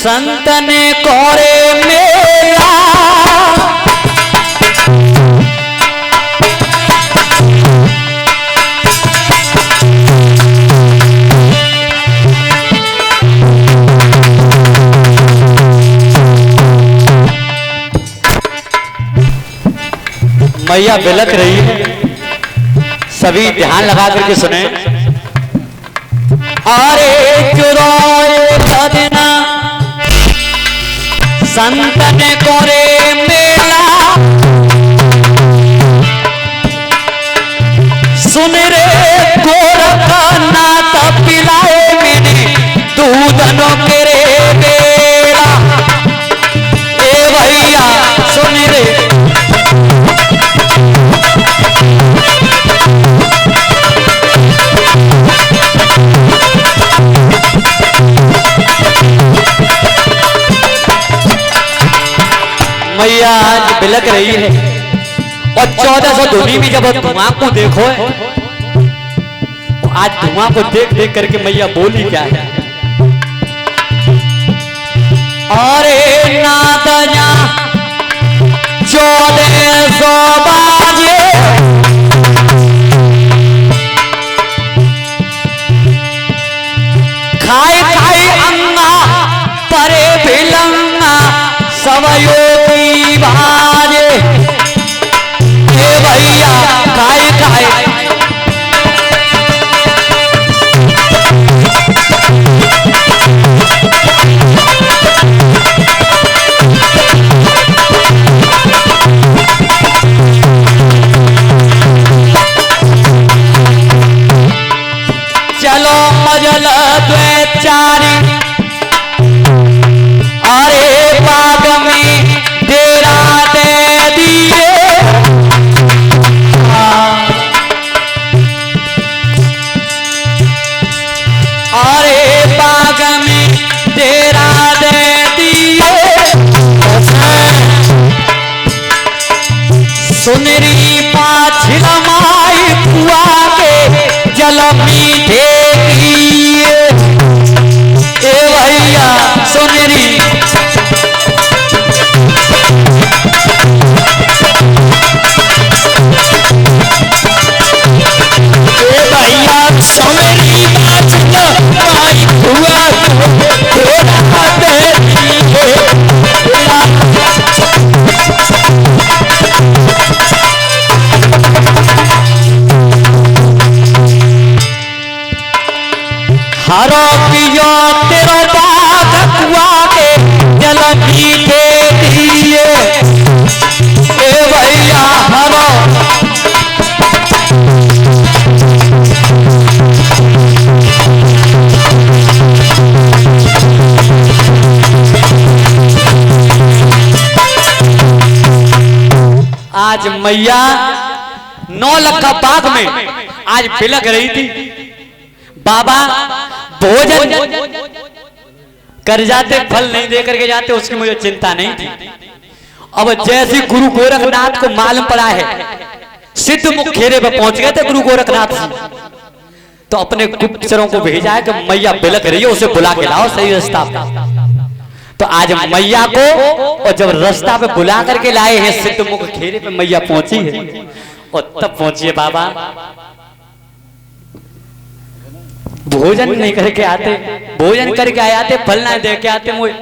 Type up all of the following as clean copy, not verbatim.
संतन कोरे मेला मैया बिलक रही है। सभी ध्यान लगा करके सुने। अरे चुराए सजना संतन कोरे मेला सुन रे गोरखनाथ पिलाए मैंने दूधनो के रे बेला। ए भैया सुन रे मैया आज बिलक रही है। और 1400 धुनी में जब धुआं को देखो आज धुआं को देख देख करके मैया बोली क्या है। अरे नादया 1400 बाजे खाए खाए अंगा परे भिलंगा सवयो की बाजे। ए भैया खाए खाए चलो मजल द्वैचारी अरे बाग में डेरा दे दिए। अरे बाग में डेरा दे दिए। सुनरी पाछिल माई पुआ के जल मीठे पिए। ए भैया सुनरी हरो पियो तेरो बाग कुआ के जल मीठे दिए। ए भैया हरो आज मैया 9 लखा बाग में आज बिलक रही थी। बाबा भोजन कर जाते फल नहीं दे करके जाते उसकी मुझे चिंता नहीं थी। अब जैसे गुरु गोरखनाथ को मालूम पड़ा है सिद्ध मुख खेरे पे पहुंच गए थे गुरु गोरखनाथ जी, तो अपने गुप्तचरों को भेजा है कि मैया बिलक रही है उसे बुला के लाओ सही रास्ता पे। तो आज मैया को और जब रास्ता पे बुला करके लाए हैं सिद्ध मुख खेरे पे मैया पहुंची है। और तब पहुंची है बाबा भोजन नहीं करके आते, भोजन करके आए आते फल ना दे के आते। मुझे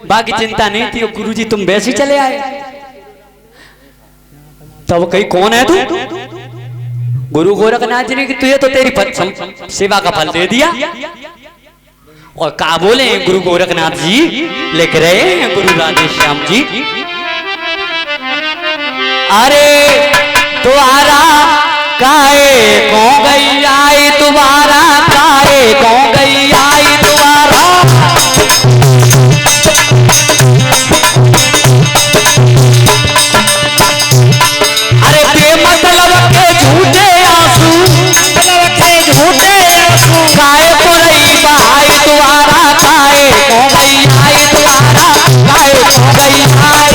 बाकी चिंता नहीं थी। गुरुजी तुम वैसे ही चले आए। तब कहीं कौन है तू? गुरु गोरखनाथ जी ने कि तुझे तो तेरी सेवा का फल दे दिया। और कहा बोले गुरु गोरखनाथ जी लेकर रहे हैं गुरु राधे श्याम जी। अरे तुम्हारा काहे को गई आई तुम्हारा काहे को गई आई तुम्हारा। अरे बेमतलब के झूठे आंसू काहे को रही बहाई तुम्हारा काहे को गई आई तुम्हारा काहे को गई आई।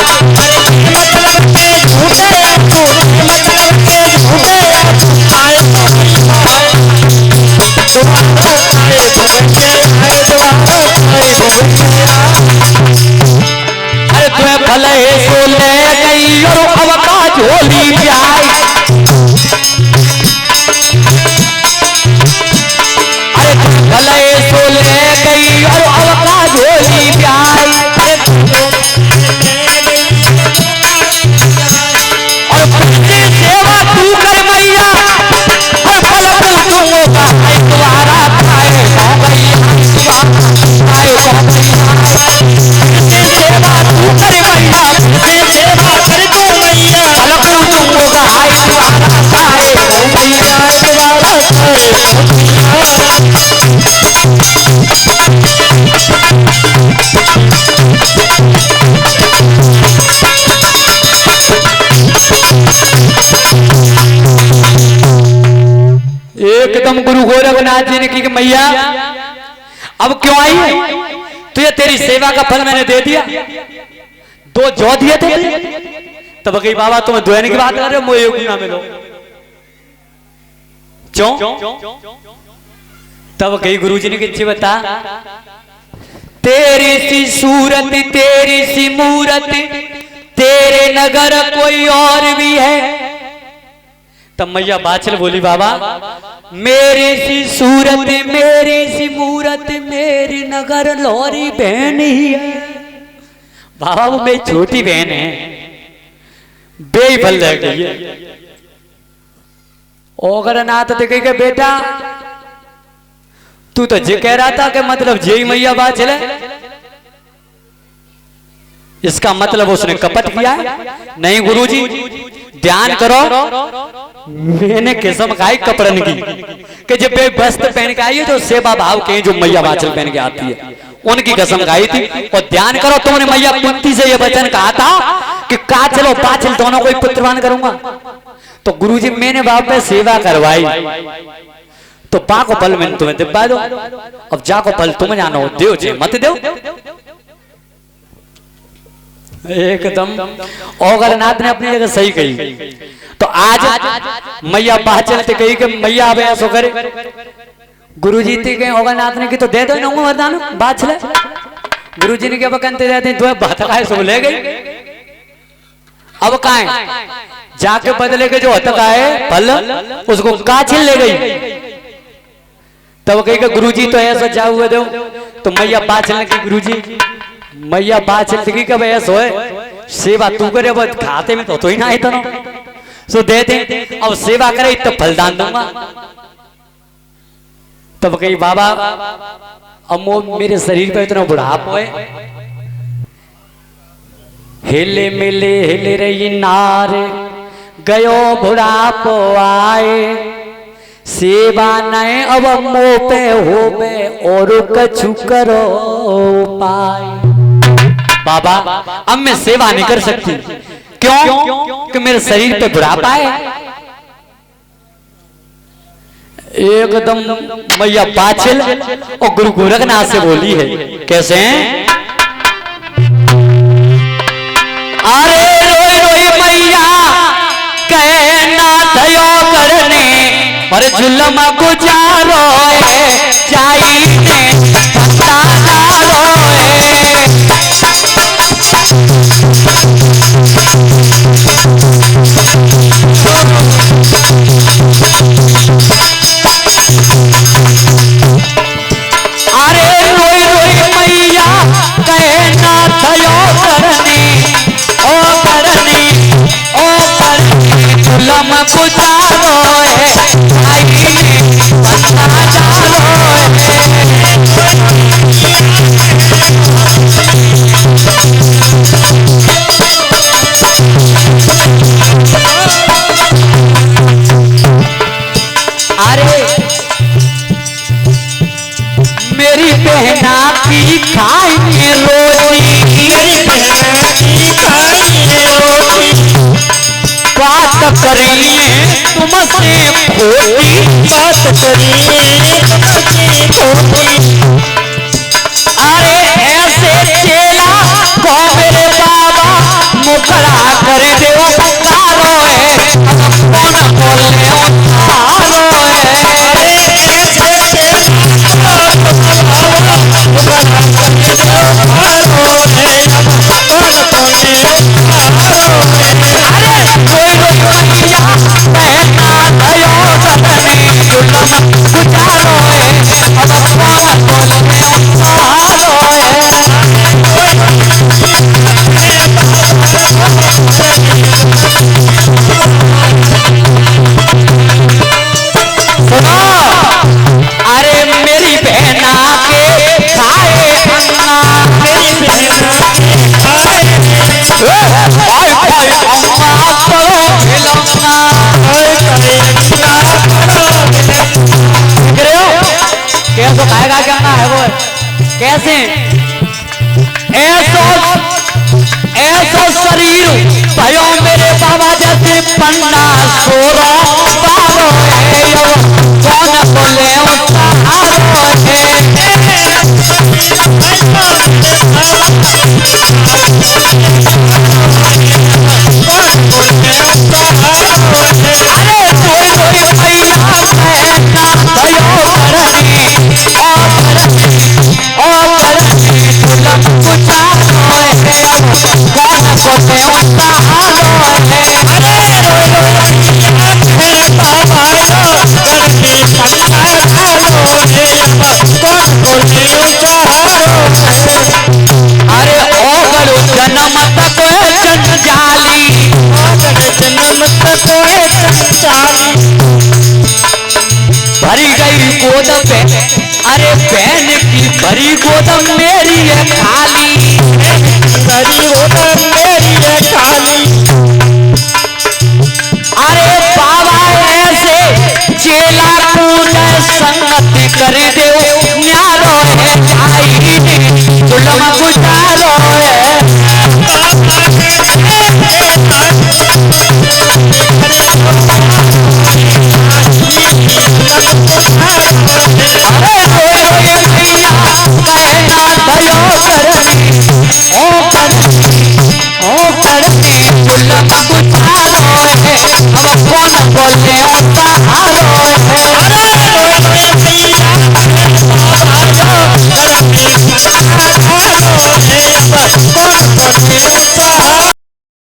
एकदम गुरु गोरखनाथ जी ने की कि मैया अब क्यों आई है? तुझे तेरी सेवा का फल मैंने दे दिया, 2 जौ दिए थे। तब कही बाबा तुम्हें दोहने की बात कर रहे हो, मुझे एक ना मिलो क्यों? तब कही गुरुजी ने किसी बता, तेरी सी सूरत तेरी सी मूरत तेरे नगर कोई और भी है। तब मैया बाचल बोली बाबा मेरी सी सूरत मेरी सी मूरत मेरी नगर लौरी बहन ही है। बाबा वो मेरी छोटी बहन है, बेफल रह गई है। ओगरनाथ देखे के बेटा तू तो जे कह रहा था कि मतलब जे मैया बाचल है, इसका मतलब उसने कपट किया है। नहीं गुरुजी ध्यान करो, मैंने कसम खाई कपड़न की कि जब वे वस्त्र पहन के आई है तो सेवा भाव के जो मैया बाचल पहन के आती है उनकी कसम खाई थी। और ध्यान करो तुमने मैया कुंती से यह वचन कहा था कि काचल और पाचल दोनों को पुत्रवान करूंगा। तो गुरुजी मैंने बाप पे सेवा करवाई तो पा को फल मैंने तुम्हें दिब्बा दो, अब जा को फल तुम जानो दो जे मत दो। एकदम ओगरनाथ ने अपनी जगह सही कही। तो आज मैया बाचल ते कही कि मैया अब ऐसो करे। गुरुजी ते कहे ओगरनाथ ने कि तो दे दो ना वरदान बाचल। गुरुजी ने क्या बकनते जाते दो बात का सो ले गई। अब काहे जाके बदले के जो हतका है फल उसको काछिल ले गई। तब कही कि गुरुजी तो ऐसा जा हुए दो। तो मैया बाचल की गुरुजी मैया बाचल की कब ऐसा है सेवा तू करे वो खाते में तो ही ना है तो सो दे दे, अब सेवा करे तो फलदान दूंगा। तब कही बाबा अब मेरे शरीर पे इतना बुढ़ापा है, हिले मिले हिले रही नार गयो बुढ़ापो आए, सेवा नए अब मुंह पे होवे और कछु करो पाए। बाबा अब मैं सेवा नहीं कर सकती, क्यों? कि मेरे शरीर पे बुढ़ापा है। एकदम मैया बाचल और गुरु गोरखनाथ से बोली है कैसे? अरे रोई रोई मैया कहे ना थयो करने पर जुल्म गुजारो है चाहिए पता डालो है। अरे रोई रोई मैया कहे ना थयो करने ओ करने ओ करने जुल्म गुजारो है चाहिए पता डालो है। अरे मेरी बहना की खाएंगे रोटी, मेरी बहना की खाएंगे रोटी, बात करेंगे तुमसे खोटी, बात करेंगे तुमसे खोटी। अरे ऐसे चेला को मेरे बाबा मुकरा कर दे पुकारो है कौन बोले उतारो है। ऐसे अरे मेरी बहना के खाए अन्ना, मेरी बहना के खाए अम्मा पड़ो खिलौना कैसे खाएगा क्या ना है वो कैसे? ऐसा शरीर भयो मेरे बाबा जैसे पन्ना सोरो पारो है कौन भरी गई गोद पे, अरे बहन की भरी गोद मेरी है खाली, भरी गोद मेरी है खाली।